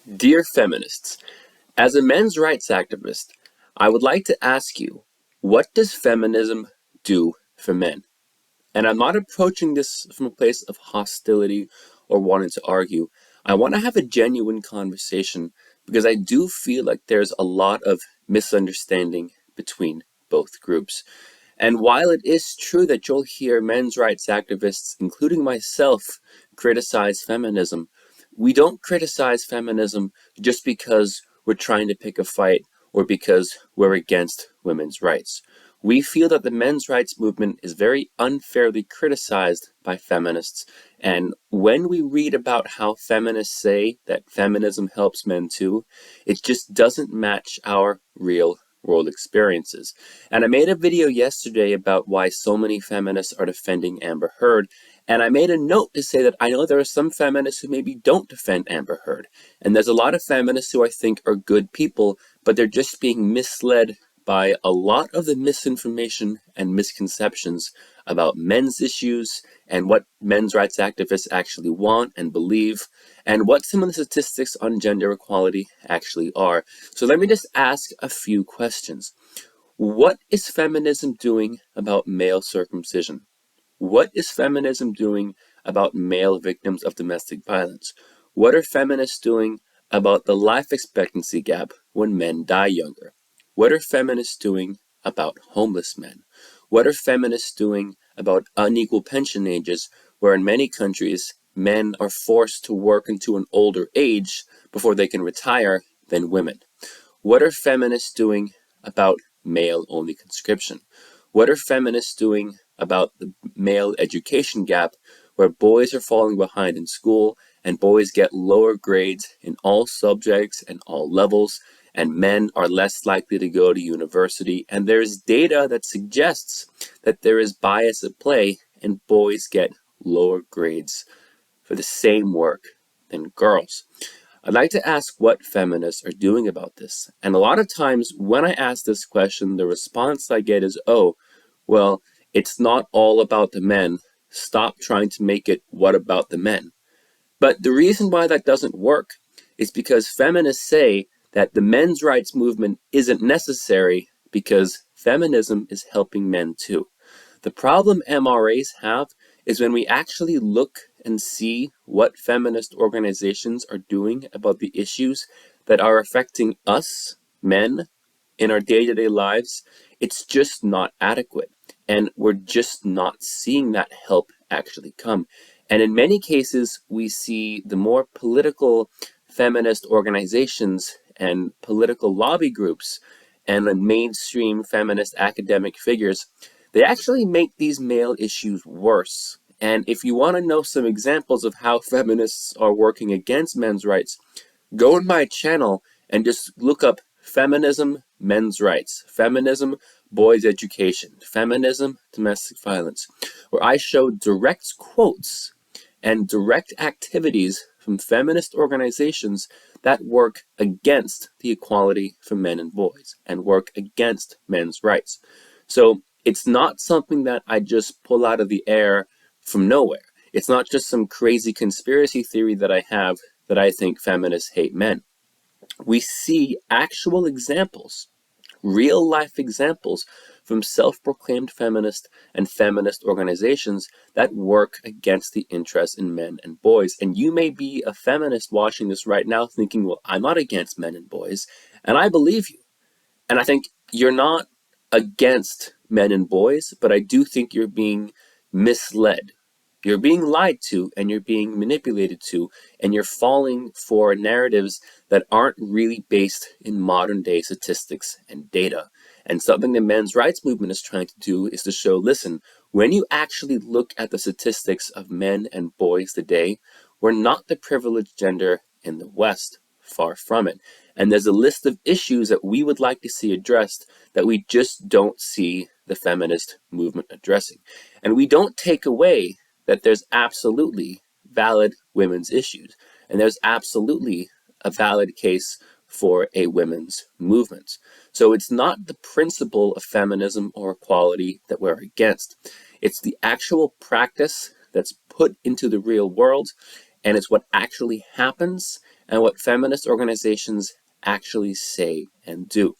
Dear feminists, as a men's rights activist, I would like to ask you, what does feminism do for men? And I'm not approaching this from a place of hostility or wanting to argue. I want to have a genuine conversation because I do feel like there's a lot of misunderstanding between both groups. And while it is true that you'll hear men's rights activists, including myself, criticize feminism, we don't criticize feminism just because we're trying to pick a fight or because we're against women's rights. We feel that the men's rights movement is very unfairly criticized by feminists. And when we read about how feminists say that feminism helps men too, it just doesn't match our real world experiences. And I made a video yesterday about why so many feminists are defending Amber Heard. And I made a note to say that I know there are some feminists who maybe don't defend Amber Heard. And there's a lot of feminists who I think are good people, but they're just being misled by a lot of the misinformation and misconceptions about men's issues and what men's rights activists actually want and believe, and what some of the statistics on gender equality actually are. So let me just ask a few questions. What is feminism doing about male circumcision? What is feminism doing about male victims of domestic violence? What are feminists doing about the life expectancy gap when men die younger? What are feminists doing about homeless men? What are feminists doing about unequal pension ages, where in many countries men are forced to work into an older age before they can retire than women? What are feminists doing about male-only conscription? What are feminists doing about the male education gap, where boys are falling behind in school and boys get lower grades in all subjects and all levels, and men are less likely to go to university? And there's data that suggests that there is bias at play and boys get lower grades for the same work than girls. I'd like to ask what feminists are doing about this. And a lot of times when I ask this question, the response I get is, oh, well, it's not all about the men. Stop trying to make it what about the men. But the reason why that doesn't work is because feminists say that the men's rights movement isn't necessary because feminism is helping men too. The problem MRAs have is when we actually look and see what feminist organizations are doing about the issues that are affecting us, men, in our day-to-day lives, it's just not adequate. And we're just not seeing that help actually come. And in many cases, we see the more political feminist organizations and political lobby groups and the mainstream feminist academic figures, they actually make these male issues worse. And if you want to know some examples of how feminists are working against men's rights, go on my channel and just look up feminism, men's rights, feminism, boys' education, feminism, domestic violence, where I show direct quotes and direct activities from feminist organizations that work against the equality for men and boys and work against men's rights. So it's not something that I just pull out of the air from nowhere. It's not just some crazy conspiracy theory that I have that I think feminists hate men. We see actual examples, real life examples from self-proclaimed feminist and feminist organizations that work against the interests in men and boys. And you may be a feminist watching this right now thinking, well, I'm not against men and boys, and I believe you. And I think you're not against men and boys, but I do think you're being misled. You're being lied to and you're being manipulated to, and you're falling for narratives that aren't really based in modern day statistics and data. And something the men's rights movement is trying to do is to show, listen, when you actually look at the statistics of men and boys today, we're not the privileged gender in the West. Far from it. And there's a list of issues that we would like to see addressed that we just don't see the feminist movement addressing. And we don't take away that there's absolutely valid women's issues. And there's absolutely a valid case for a women's movement. So it's not the principle of feminism or equality that we're against. It's the actual practice that's put into the real world, and it's what actually happens, and what feminist organizations actually say and do.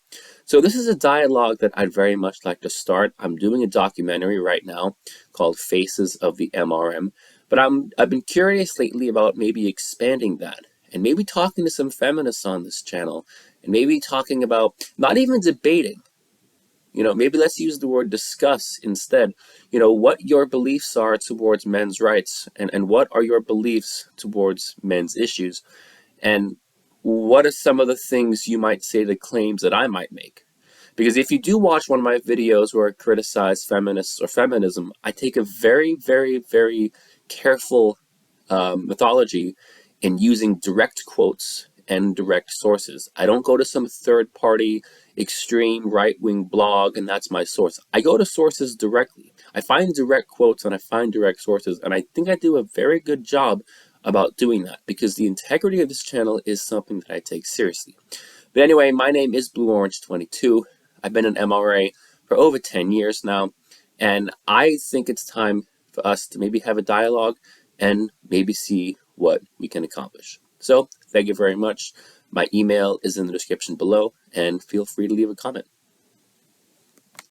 So this is a dialogue that I'd very much like to start. I'm doing a documentary right now called Faces of the MRM, but I've been curious lately about maybe expanding that and maybe talking to some feminists on this channel and maybe talking about not even debating. Maybe let's use the word discuss instead. What your beliefs are towards men's rights and what are your beliefs towards men's issues. And what are some of the things you might say, the claims that I might make? Because if you do watch one of my videos where I criticize feminists or feminism, I take a very, very, very careful methodology in using direct quotes and direct sources. I don't go to some third party extreme right wing blog and that's my source. I go to sources directly. I find direct quotes and I find direct sources, and I think I do a very good job about doing that because the integrity of this channel is something that I take seriously. But anyway, my name is Blue Orange 22. I've been an MRA for over 10 years now, and I think it's time for us to maybe have a dialogue and maybe see what we can accomplish. So, thank you very much. My email is in the description below, and feel free to leave a comment.